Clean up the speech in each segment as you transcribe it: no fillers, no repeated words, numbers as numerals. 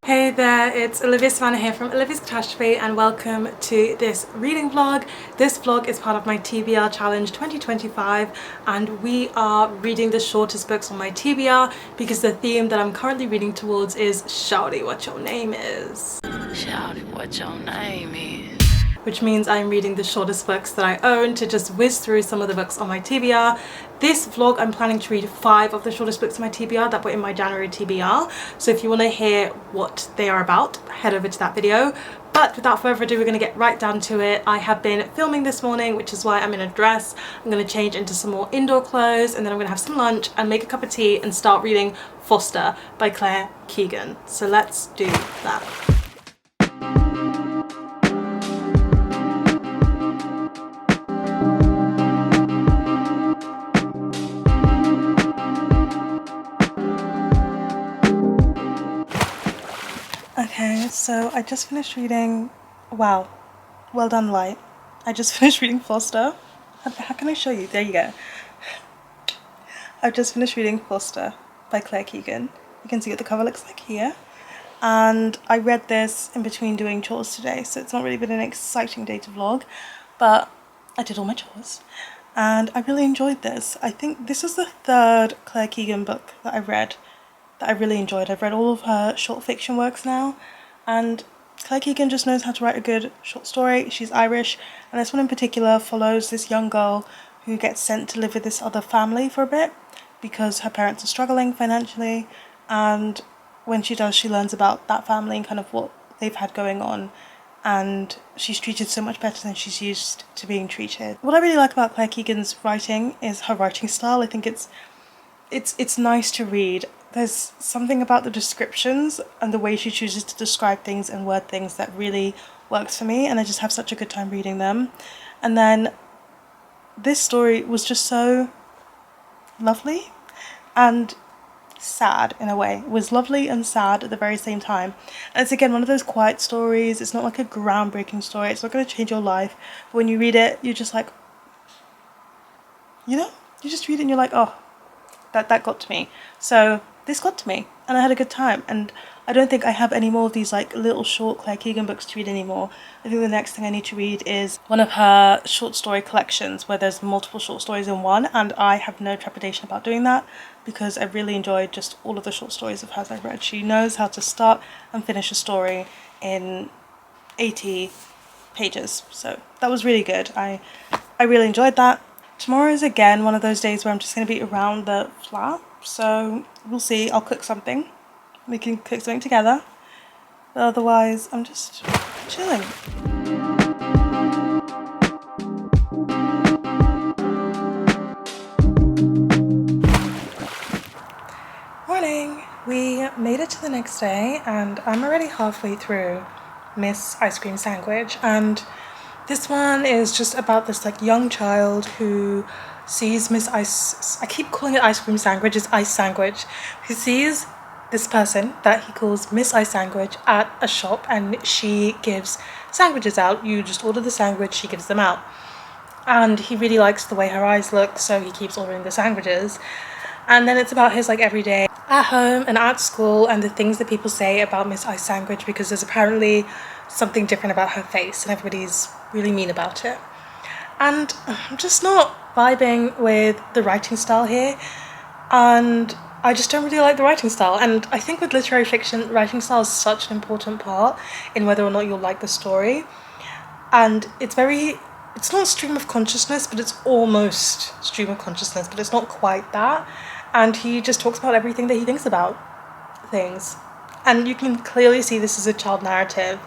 Hey there, it's Olivia-Savannah here from Olivia's Catastrophe and welcome to this reading vlog. This vlog is part of my TBR Challenge 2025 and we are reading the shortest books on my TBR because the theme that I'm currently reading towards is Shawty What Your Name Is. Shawty What Your Name Is. Which means I'm reading the shortest books that I own to just whiz through some of the books on my TBR. This vlog I'm planning to read 5 of the shortest books on my TBR that were in my January TBR. So if you want to hear what they are about, head over to that video. But without further ado, we're going to get right down to it. I have been filming this morning, which is why I'm in a dress. I'm going to change into some more indoor clothes and then I'm going to have some lunch and make a cup of tea and start reading Foster by Keegan. So let's do that. Okay, so I just finished reading, wow, well done light. I just finished reading Foster. How can I show you? There you go. I've just finished reading Foster by Keegan. You can see what the cover looks like here. And I read this in between doing chores today, so it's not really been an exciting day to vlog, but I did all my chores. And I really enjoyed this. I think this is the 3rd Keegan book that I've read that I really enjoyed. I've read all of her short fiction works now, and Keegan just knows how to write a good short story. She's Irish, and this one in particular follows this young girl who gets sent to live with this other family for a bit because her parents are struggling financially, and when she does, she learns about that family and kind of what they've had going on, and she's treated so much better than she's used to being treated. What I really like about Keegan's writing is her writing style. I think it's nice to read. There's something about the descriptions and the way she chooses to describe things and word things that really works for me, and I just have such a good time reading them. And then this story was just so lovely and sad in a way. It was lovely and sad at the very same time. And it's again one of those quiet stories. It's not like a groundbreaking story. It's not going to change your life. But when you read it, you're just like, you know, you just read it and you're like, oh, that got to me. So this got to me and I had a good time, and I don't think I have any more of these like little short Keegan books to read anymore. I think the next thing I need to read is one of her short story collections where there's multiple short stories in one, and I have no trepidation about doing that because I really enjoyed just all of the short stories of hers I've read. She knows how to start and finish a story in 80 pages, so that was really good. I really enjoyed that. Tomorrow is again one of those days where I'm just going to be around the flat, so we'll see. I'll cook something. We can cook something together. But otherwise, I'm just chilling. Morning! We made it to the next day and I'm already halfway through Miss Ice Cream Sandwich, and this one is just about this like young child who sees Miss Ice, I keep calling it Ice Cream Sandwich, it's Ice Sandwich, who sees this person that he calls Miss Ice Sandwich at a shop, and she gives sandwiches out. You just order the sandwich, she gives them out. And he really likes the way her eyes look, so he keeps ordering the sandwiches. And then it's about his like everyday at home and at school and the things that people say about Miss Ice Sandwich, because there's apparently something different about her face and everybody's really mean about it. And I'm just not vibing with the writing style here, and I just don't really like the writing style. And I think with literary fiction, writing style is such an important part in whether or not you'll like the story. And it's not stream of consciousness, but it's almost stream of consciousness, but it's not quite that. And he just talks about everything that he thinks about things. And you can clearly see this is a child narrative,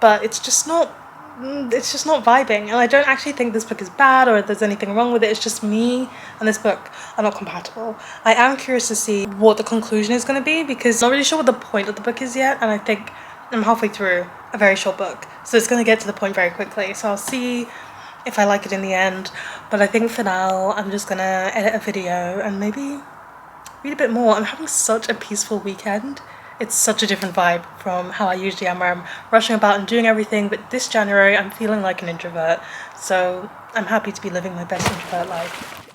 but it's just not vibing. And I don't actually think this book is bad or there's anything wrong with it. It's just me and this book are not compatible. I am curious to see what the conclusion is going to be because I'm not really sure what the point of the book is yet, and I think I'm halfway through a very short book, so it's going to get to the point very quickly. So I'll see if I like it in the end, but I think for now I'm just going to edit a video and maybe read a bit more. I'm having such a peaceful weekend. It's such a different vibe from how I usually am, where I'm rushing about and doing everything, but this January I'm feeling like an introvert, so I'm happy to be living my best introvert life.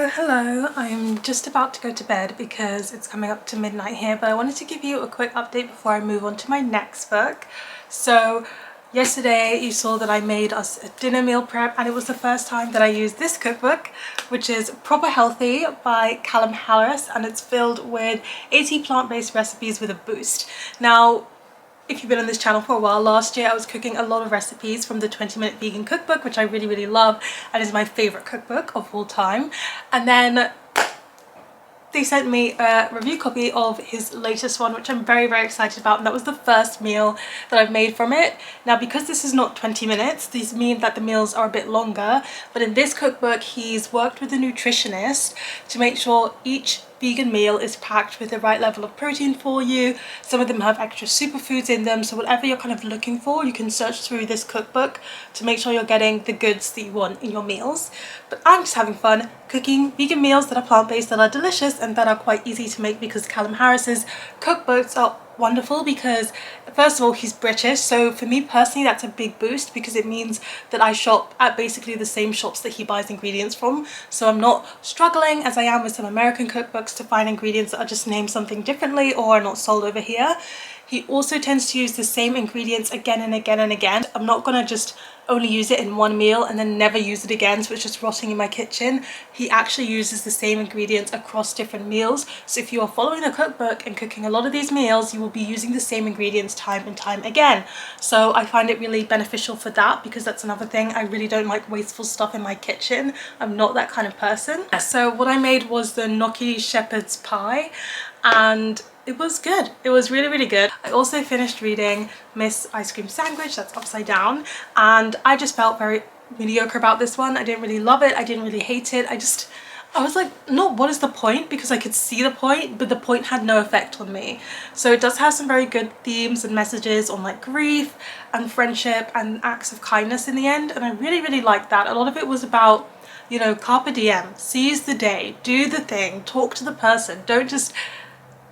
Hello, I'm just about to go to bed because it's coming up to midnight here, but I wanted to give you a quick update before I move on to my next book. So yesterday you saw that I made us a dinner meal prep, and it was the first time that I used this cookbook, which is Proper Healthy by Callum Harris, and it's filled with 80 plant-based recipes with a boost. Now, if you've been on this channel for a while, last year I was cooking a lot of recipes from the 20-minute vegan cookbook, which I really love and is my favorite cookbook of all time. And then they sent me a review copy of his latest one, which I'm very excited about, and that was the first meal that I've made from it. Now, because this is not 20 minutes, these mean that the meals are a bit longer, but in this cookbook he's worked with a nutritionist to make sure each vegan meal is packed with the right level of protein for you. Some of them have extra superfoods in them, so whatever you're kind of looking for, you can search through this cookbook to make sure you're getting the goods that you want in your meals. But I'm just having fun cooking vegan meals that are plant-based, that are delicious, and that are quite easy to make, because Callum Harris's cookbooks are wonderful because, first of all, he's British, so for me personally that's a big boost, because it means that I shop at basically the same shops that he buys ingredients from, so I'm not struggling as I am with some American cookbooks to find ingredients that are just named something differently or are not sold over here. He also tends to use the same ingredients again and again and again. I'm not gonna just only use it in one meal and then never use it again, so it's just rotting in my kitchen. He actually uses the same ingredients across different meals, so if you are following the cookbook and cooking a lot of these meals, you will be using the same ingredients time and time again. So I find it really beneficial for that, because that's another thing, I really don't like wasteful stuff in my kitchen. I'm not that kind of person. So what I made was the gnocchi shepherd's pie, and it was good. It was really good. I also finished reading Miss Ice Cream Sandwich, that's upside down, and I just felt very mediocre about this one. I didn't really love it, I didn't really hate it. I was like, not what is the point, because I could see the point, but the point had no effect on me. So it does have some very good themes and messages on like grief and friendship and acts of kindness in the end, and I really liked that. A lot of it was about, you know, carpe diem, seize the day, do the thing, talk to the person, don't just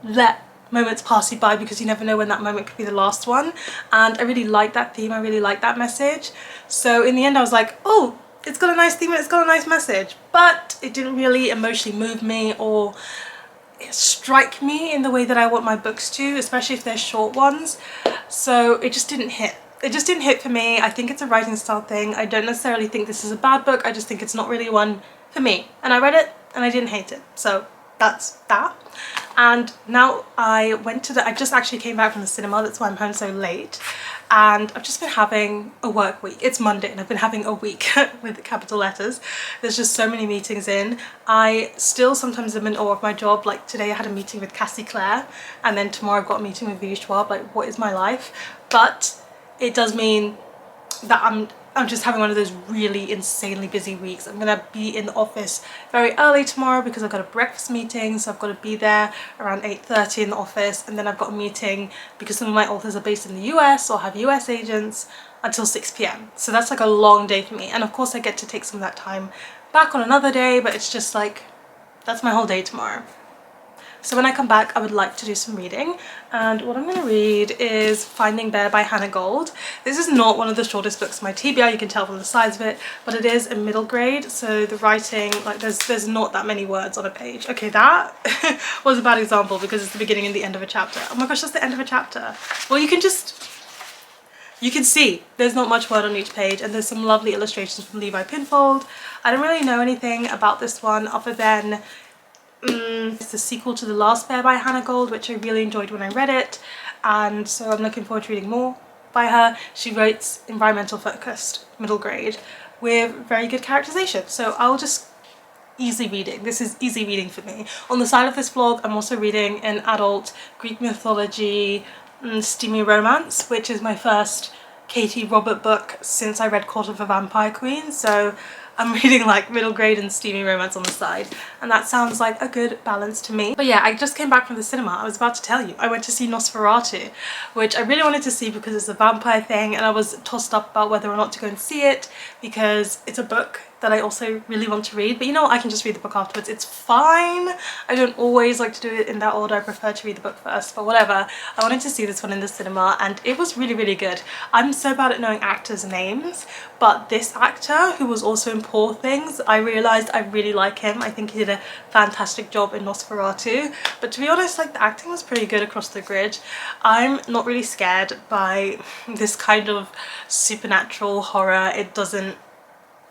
let moments pass you by, because you never know when that moment could be the last one. And I really like that theme, I really like that message. So in the end I was like, oh, it's got a nice theme and it's got a nice message, but it didn't really emotionally move me or strike me in the way that I want my books to, especially if they're short ones. So it just didn't hit. It just didn't hit for me. I think it's a writing style thing. I don't necessarily think this is a bad book, I just think it's not really one for me. And I read it and I didn't hate it, so that's that. And now I just actually came back from the cinema, that's why I'm home so late, and I've just been having a work week. It's Monday and I've been having a week with capital letters. There's just so many meetings in. I still sometimes am in awe of my job. Like today I had a meeting with Cassie Clare, and then tomorrow I've got a meeting with V Schwab. Like, what is my life? But it does mean that I'm just having one of those really insanely busy weeks. I'm gonna be in the office very early tomorrow because I've got a breakfast meeting, so I've got to be there around 8:30 in the office, and then I've got a meeting because some of my authors are based in the US or have US agents until 6 p.m. So that's like a long day for me, and of course I get to take some of that time back on another day, but it's just like, that's my whole day tomorrow. So when I come back I would like to do some reading, and what I'm going to read is Finding Bear by Hannah Gold. This is not one of the shortest books in my TBR, you can tell from the size of it, but it is a middle grade, so the writing, like there's not that many words on a page. Okay, that was a bad example because it's the beginning and the end of a chapter. Oh my gosh, that's the end of a chapter. Well, you can see there's not much word on each page, and there's some lovely illustrations from Levi Pinfold. I don't really know anything about this one other than it's the sequel to The Last Bear by Hannah Gold, which I really enjoyed when I read it, and so I'm looking forward to reading more. by her. She writes environmental focused middle grade with very good characterization. So I'll just easy reading. This is easy reading for me. On the side of this vlog, I'm also reading an adult Greek mythology steamy romance, which is my first Katie Robert book since I read Court of a Vampire Queen. So I'm reading like middle grade and steamy romance on the side, and that sounds like a good balance to me. But yeah, I just came back from the cinema. I was about to tell you, I went to see Nosferatu, which I really wanted to see because it's a vampire thing, and I was tossed up about whether or not to go and see it because it's a book that I also really want to read. But you know what, I can just read the book afterwards. It's fine. I don't always like to do it in that order. I prefer to read the book first, but whatever. I wanted to see this one in the cinema, and it was really, really good. I'm so bad at knowing actors' names, but this actor, who was also in Poor Things, I realised I really like him. I think he did a fantastic job in Nosferatu. But to be honest, like, the acting was pretty good across the grid. I'm not really scared by this kind of supernatural horror. It doesn't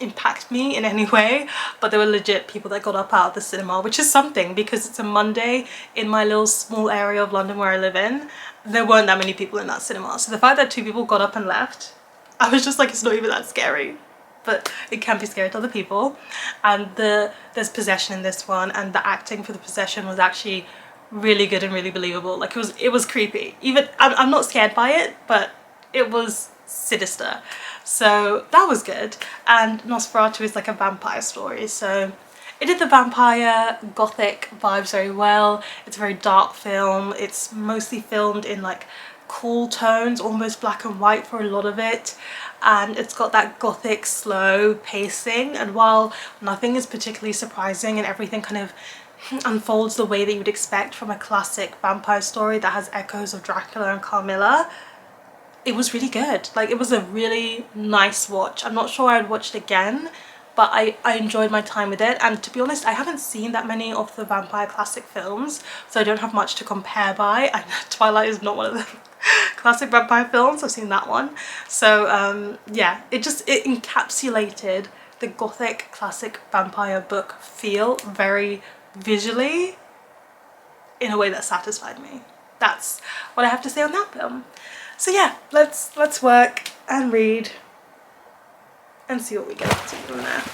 impact me in any way, but there were legit people that got up out of the cinema, which is something because it's a Monday in my little small area of London where I live in. There weren't that many people in that cinema, so the fact that 2 people got up and left, I was just like, it's not even that scary, but it can be scary to other people. And there's possession in this one, and the acting for the possession was actually really good and really believable. Like, it was creepy. Even I'm not scared by it, but it was sinister. So that was good. And Nosferatu is like a vampire story, so it did the vampire gothic vibes very well. It's a very dark film. It's mostly filmed in like cool tones, almost black and white for a lot of it, and it's got that gothic slow pacing. And while nothing is particularly surprising and everything kind of unfolds the way that you would expect from a classic vampire story that has echoes of Dracula and Carmilla, it was really good. Like, it was a really nice watch. I'm not sure I'd watch it again, but I enjoyed my time with it. And to be honest, I haven't seen that many of the vampire classic films, so I don't have much to compare by. Twilight is not one of the classic vampire films. I've seen that one. So yeah, it encapsulated the gothic classic vampire book feel very visually in a way that satisfied me. That's what I have to say on that film. So yeah, let's work and read and see what we get up to from there.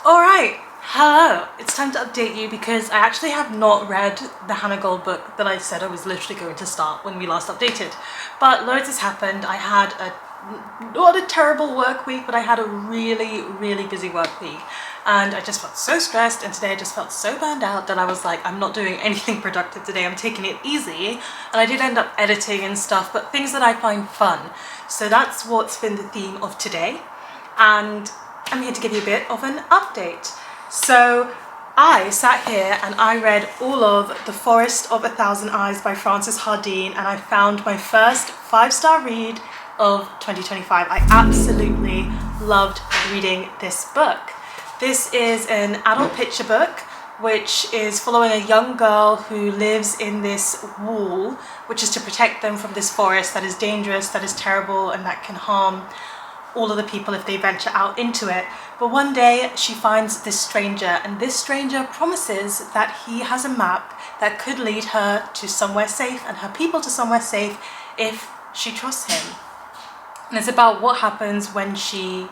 Alright, hello! It's time to update you because I actually have not read the Hannah Gold book that I said I was literally going to start when we last updated. But loads has happened. I had not a terrible work week, but I had a really, really busy work week. And I just felt so stressed, and today I just felt so burned out that I was like, I'm not doing anything productive today, I'm taking it easy. And I did end up editing and stuff, but things that I find fun. So that's what's been the theme of today. And I'm here to give you a bit of an update. So I sat here and I read all of The Forest of a Thousand Eyes by Frances Hardinge, and I found my first 5-star read of 2025. I absolutely loved reading this book. This is an adult picture book which is following a young girl who lives in this wall, which is to protect them from this forest that is dangerous, that is terrible, and that can harm all of the people if they venture out into it. But one day she finds this stranger, and this stranger promises that he has a map that could lead her to somewhere safe and her people to somewhere safe if she trusts him. And it's about what happens when she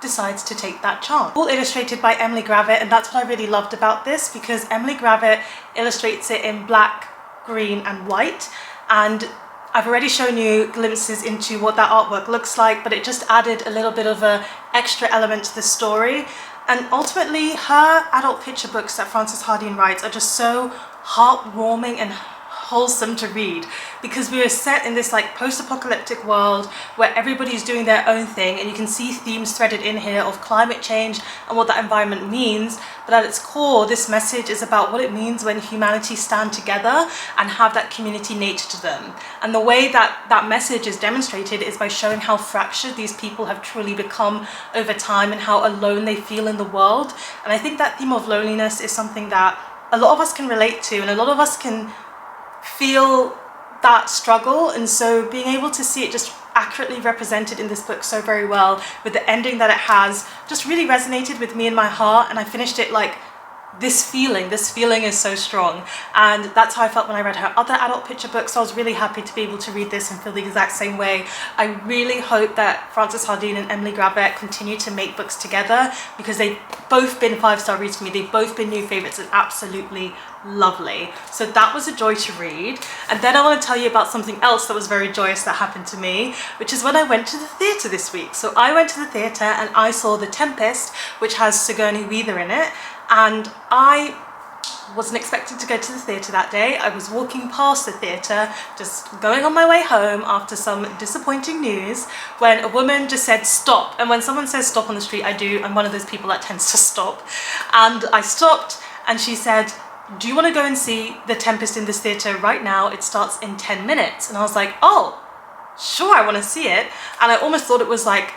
decides to take that chance. All illustrated by Emily Gravett, and that's what I really loved about this, because Emily Gravett illustrates it in black, green and white, and I've already shown you glimpses into what that artwork looks like, but it just added a little bit of an extra element to the story. And ultimately, her adult picture books that Frances Hardinge writes are just so heartwarming and wholesome to read, because we were set in this like post-apocalyptic world where everybody's doing their own thing, and you can see themes threaded in here of climate change and what that environment means. But at its core, this message is about what it means when humanity stand together and have that community nature to them. And the way that that message is demonstrated is by showing how fractured these people have truly become over time and how alone they feel in the world. And I think that theme of loneliness is something that a lot of us can relate to, and a lot of us can feel that struggle. And so being able to see it just accurately represented in this book so very well, with the ending that it has, just really resonated with me in my heart. And I finished it like, this feeling is so strong. And that's how I felt when I read her other adult picture books. So I was really happy to be able to read this and feel the exact same way. I really hope that Frances Hardinge and Emily Gravett continue to make books together, because they've both been 5-star reads for me. They've both been new favorites and absolutely lovely. So that was a joy to read. And then I want to tell you about something else that was very joyous that happened to me, which is when I went to the theatre this week. So I went to the theatre and I saw The Tempest, which has Sigourney Weaver in it. And I wasn't expecting to go to the theatre that day. I was walking past the theatre, just going on my way home after some disappointing news, when a woman just said stop. And when someone says stop on the street, I'm one of those people that tends to stop. And I stopped, and she said, do you want to go and see The Tempest in this theatre right now? It starts in 10 minutes. And I was like, oh, sure, I want to see it. And I almost thought it was like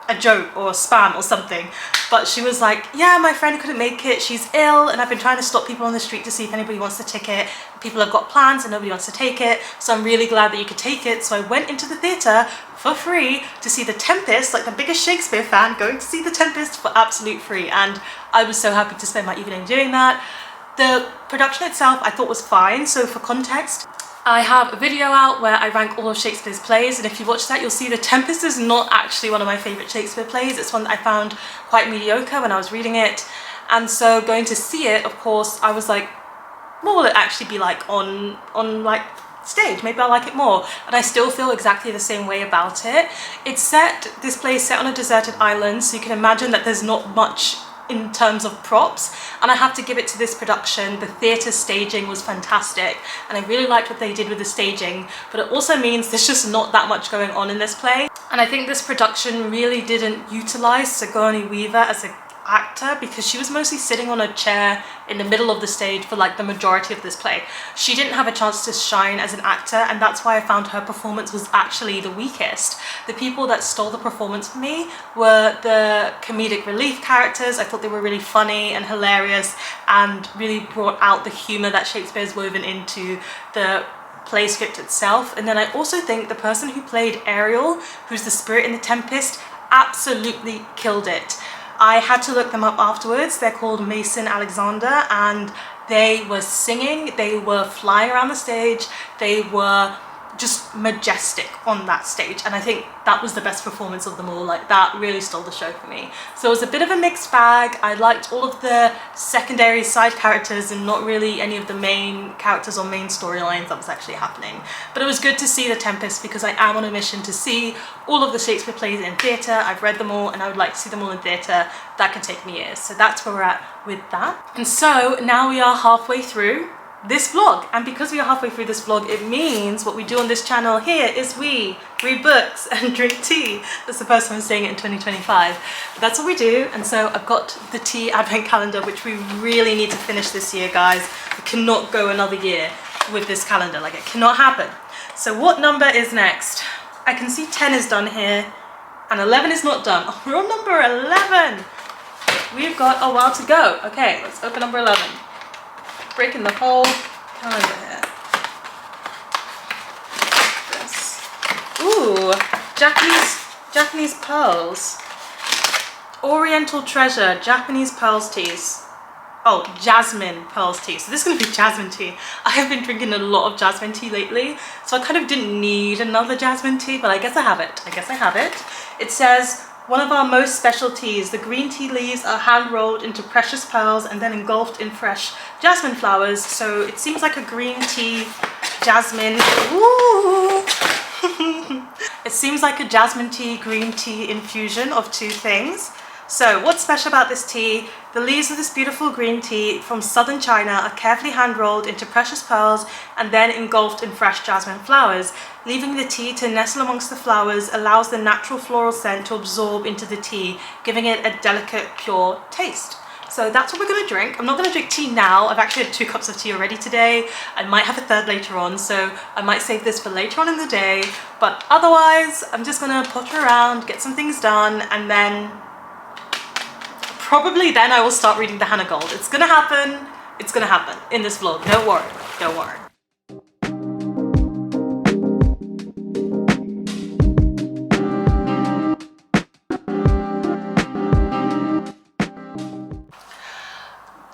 a joke or spam or something. But she was like, yeah, my friend couldn't make it, she's ill, and I've been trying to stop people on the street to see if anybody wants the ticket. People have got plans and nobody wants to take it, so I'm really glad that you could take it. So I went into the theatre for free to see The Tempest, like the biggest Shakespeare fan, going to see The Tempest for absolute free. And I was so happy to spend my evening doing that. The production itself I thought was fine. So for context, I have a video out where I rank all of Shakespeare's plays, and if you watch that, you'll see The Tempest is not actually one of my favourite Shakespeare plays. It's one that I found quite mediocre when I was reading it. And so going to see it, of course, I was like, what will it actually be like on like stage? Maybe I'll like it more. And I still feel exactly the same way about it. This play is set on a deserted island, so you can imagine that there's not much in terms of props, and I have to give it to this production. The theatre staging was fantastic, and I really liked what they did with the staging, but it also means there's just not that much going on in this play. And I think this production really didn't utilise Sigourney Weaver as an actor, because she was mostly sitting on a chair in the middle of the stage for like the majority of this play. She didn't have a chance to shine as an actor, and that's why I found her performance was actually the weakest. The people that stole the performance for me were the comedic relief characters. I thought they were really funny and hilarious and really brought out the humour that Shakespeare has woven into the play script itself. And then I also think the person who played Ariel, who's the spirit in The Tempest, absolutely killed it. I had to look them up afterwards. They're called Mason Alexander, and they were singing, they were flying around the stage, they were just majestic on that stage, and I think that was the best performance of them all. Like, that really stole the show for me. So it was a bit of a mixed bag. I liked all of the secondary side characters and not really any of the main characters or main storylines that was actually happening. But it was good to see The Tempest, because I am on a mission to see all of the Shakespeare plays in theatre. I've read them all and I would like to see them all in theatre. That could take me years. So that's where we're at with that. And so now we are halfway through this vlog, and because we are halfway through this vlog, it means what we do on this channel here is we read books and drink tea. That's the first time I'm saying it in 2025, but that's what we do. And so I've got the tea advent calendar, which we really need to finish this year, guys. We cannot go another year with this calendar, like, it cannot happen. So what number is next? I can see 10 is done here and 11 is not done. Oh, we're on number 11. We've got a while to go. Okay, let's open number 11. Breaking the whole calendar here. This. Ooh, Japanese pearls. Oriental treasure, Japanese pearls teas. Oh, jasmine pearls tea. So this is going to be jasmine tea. I have been drinking a lot of jasmine tea lately, so I kind of didn't need another jasmine tea, but I guess I have it. It says, one of our most special teas, the green tea leaves are hand rolled into precious pearls and then engulfed in fresh jasmine flowers. So it seems like a green tea jasmine. Ooh. It seems like a jasmine tea, green tea infusion of two things. So what's special about this tea? The leaves of this beautiful green tea from southern China are carefully hand rolled into precious pearls and then engulfed in fresh jasmine flowers. Leaving the tea to nestle amongst the flowers allows the natural floral scent to absorb into the tea, giving it a delicate, pure taste. So that's what we're going to drink. I'm not going to drink tea now. I've actually had 2 cups of tea already today. I might have a third later on, so I might save this for later on in the day. But otherwise, I'm just going to potter around, get some things done, and then probably then I will start reading the Hannah Gold. It's going to happen. It's going to happen in this vlog. Don't worry. Don't worry.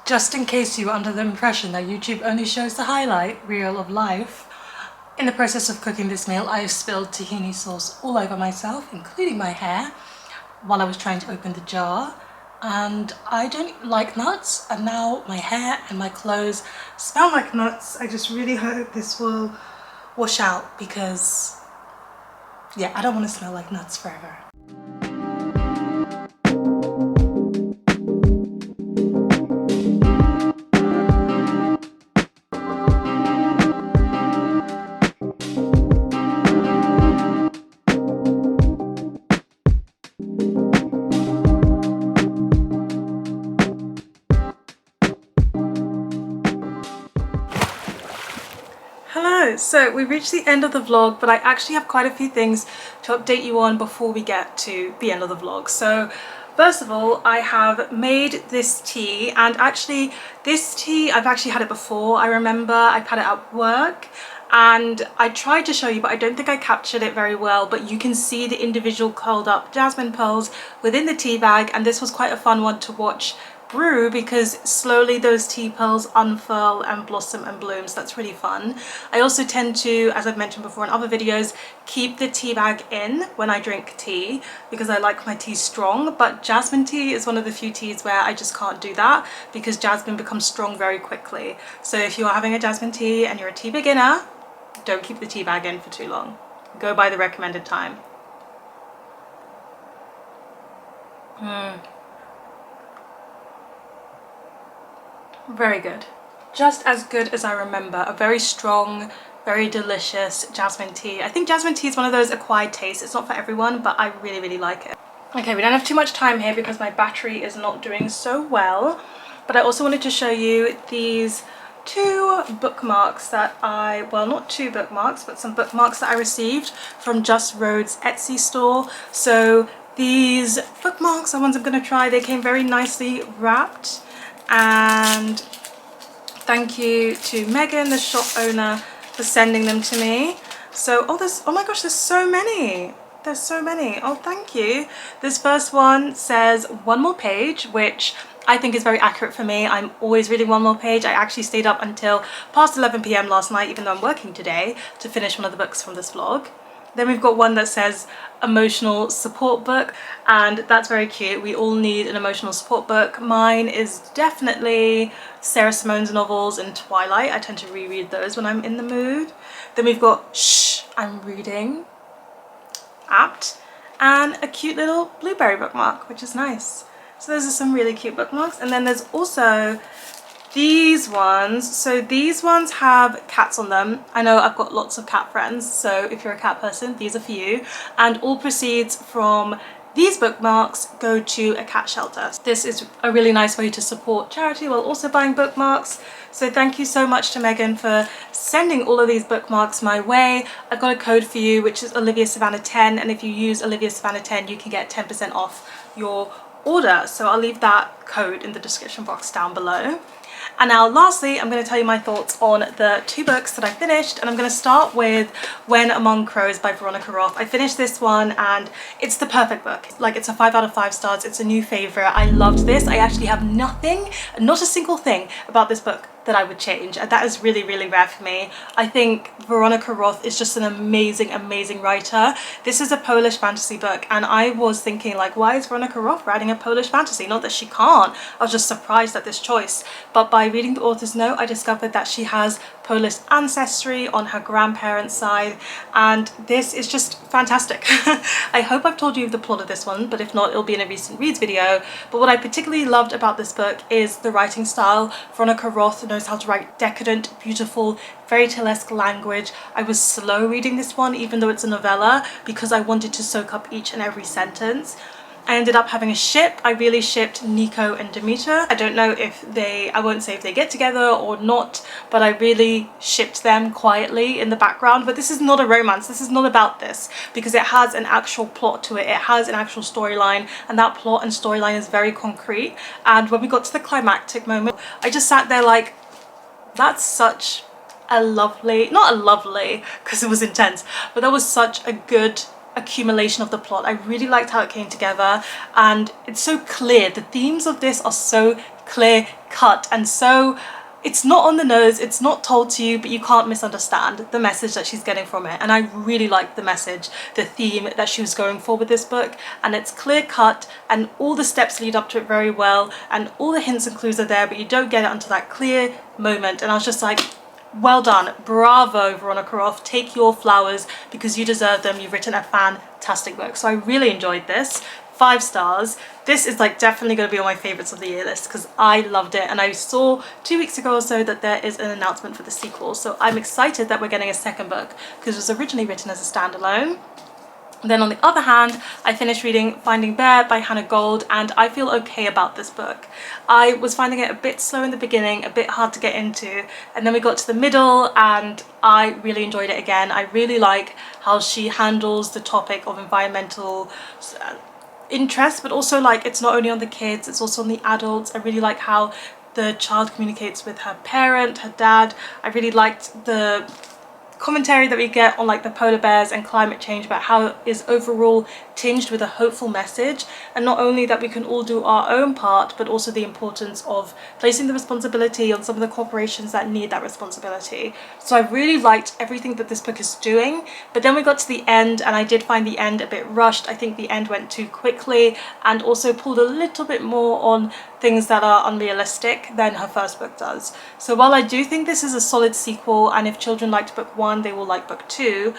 Just in case you were under the impression that YouTube only shows the highlight reel of life, in the process of cooking this meal, I spilled tahini sauce all over myself, including my hair, while I was trying to open the jar. And I don't like nuts, and now my hair and my clothes smell like nuts. I just really hope this will wash out because, yeah, I don't want to smell like nuts forever. So we reached the end of the vlog, but I actually have quite a few things to update you on before we get to the end of the vlog. So first of all, I have made this tea, and actually this tea, I've actually had it before. I remember I've had it at work and I tried to show you, but I don't think I captured it very well, but you can see the individual curled up jasmine pearls within the tea bag, and this was quite a fun one to watch brew because slowly those tea pearls unfurl and blossom and bloom. So that's really fun. I also tend to, as I've mentioned before in other videos, keep the tea bag in when I drink tea because I like my tea strong, but jasmine tea is one of the few teas where I just can't do that because jasmine becomes strong very quickly. So if you are having a jasmine tea and you're a tea beginner, don't keep the tea bag in for too long. Go by the recommended time. Very good. Just as good as I remember. A very strong, very delicious jasmine tea. I think jasmine tea is one of those acquired tastes. It's not for everyone, but I really, really like it. Okay, we don't have too much time here because my battery is not doing so well. But I also wanted to show you these 2 bookmarks that well, not 2 bookmarks, but some bookmarks that I received from Just Road's Etsy store. So these bookmarks are ones I'm going to try. They came very nicely wrapped. And thank you to Megan, the shop owner, for sending them to me. So, oh my gosh, there's so many. There's so many. Oh, thank you. This first one says one more page, which I think is very accurate for me. I'm always reading one more page. I actually stayed up until past 11 p.m. last night, even though I'm working today, to finish one of the books from this vlog. Then we've got one that says emotional support book, and that's very cute. We all need an emotional support book. Mine is definitely Sarah Simone's novels and Twilight. I tend to reread those when I'm in the mood. Then we've got Shh, I'm reading, apt, and a cute little blueberry bookmark, which is nice. So those are some really cute bookmarks. And then there's also these ones. So these ones have cats on them. I know I've got lots of cat friends, so if you're a cat person, these are for you. And all proceeds from these bookmarks go to a cat shelter. This is a really nice way to support charity while also buying bookmarks. So thank you so much to Megan for sending all of these bookmarks my way. I've got a code for you, which is Olivia-Savannah 10, and if you use Olivia-Savannah 10, you can get 10% off your order. So I'll leave that code in the description box down below. And now lastly, I'm going to tell you my thoughts on the 2 books that I finished, and I'm going to start with When Among Crows by Veronica Roth. I finished this one and it's the perfect book. Like, it's a 5 out of 5 stars. It's a new favorite. I loved this. I actually have nothing, not a single thing about this book that I would change, and that is really, really rare for me. I think Veronica Roth is just an amazing, amazing writer. This is a Polish fantasy book, and I was thinking, like, why is Veronica Roth writing a Polish fantasy? Not that she can't. I was just surprised at this choice. But by reading the author's note, I discovered that she has Polish ancestry on her grandparents' side, and this is just fantastic. I hope I've told you the plot of this one, but if not, it'll be in a recent reads video. But what I particularly loved about this book is the writing style. Veronica Roth knows how to write decadent, beautiful, fairy tale-esque language. I was slow reading this one, even though it's a novella, because I wanted to soak up each and every sentence. I ended up having a ship. I really shipped Nico and Demeter. I don't know if I won't say if they get together or not, but I really shipped them quietly in the background. But this is not a romance. This is not about this, because it has an actual plot to it. It has an actual storyline, and that plot and storyline is very concrete. And when we got to the climactic moment, I just sat there like, that's such a lovely, not a lovely, because it was intense, but that was such a good accumulation of the plot. I really liked how it came together, and it's so clear. The themes of this are so clear cut, and so it's not on the nose, it's not told to you, but you can't misunderstand the message that she's getting from it. And I really liked the message, the theme that she was going for with this book, and it's clear cut, and all the steps lead up to it very well, and all the hints and clues are there, but you don't get it until that clear moment. And I was just like, well done, bravo Veronica Roth, take your flowers because you deserve them. You've written a fantastic book. So I really enjoyed this. 5 stars. This is like definitely going to be on my favorites of the year list because I loved it, and I saw 2 weeks ago or so that there is an announcement for the sequel, so I'm excited that we're getting a second book because it was originally written as a standalone. Then on the other hand, I finished reading Finding Bear by Hannah Gold, and I feel okay about this book. I was finding it a bit slow in the beginning, a bit hard to get into, and then we got to the middle and I really enjoyed it again. I really like how she handles the topic of environmental interest, but also like it's not only on the kids, it's also on the adults. I really like how the child communicates with her parent, her dad. I really liked the commentary that we get on like the polar bears and climate change, about how it is overall tinged with a hopeful message, and not only that we can all do our own part, but also the importance of placing the responsibility on some of the corporations that need that responsibility. So I really liked everything that this book is doing, but then we got to the end and I did find the end a bit rushed. I think the end went too quickly and also pulled a little bit more on things that are unrealistic than her first book does. So while I do think this is a solid sequel, and if children liked book 1 they will like book 2,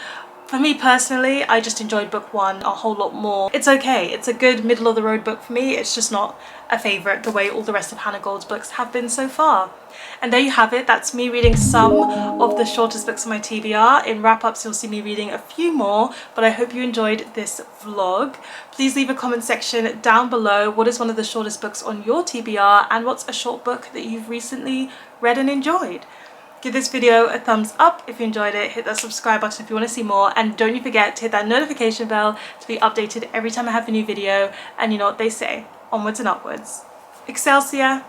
for me personally, I just enjoyed book 1 a whole lot more. It's okay, it's a good middle of the road book for me. It's just not a favourite the way all the rest of Hannah Gold's books have been so far. And there you have it. That's me reading some of the shortest books on my TBR. In wrap-ups you'll see me reading a few more, but I hope you enjoyed this vlog. Please leave a comment section down below what is one of the shortest books on your TBR, and what's a short book that you've recently read and enjoyed. Give this video a thumbs up if you enjoyed it, hit that subscribe button if you want to see more, and don't you forget to hit that notification bell to be updated every time I have a new video. And you know what they say, onwards and upwards. Excelsior!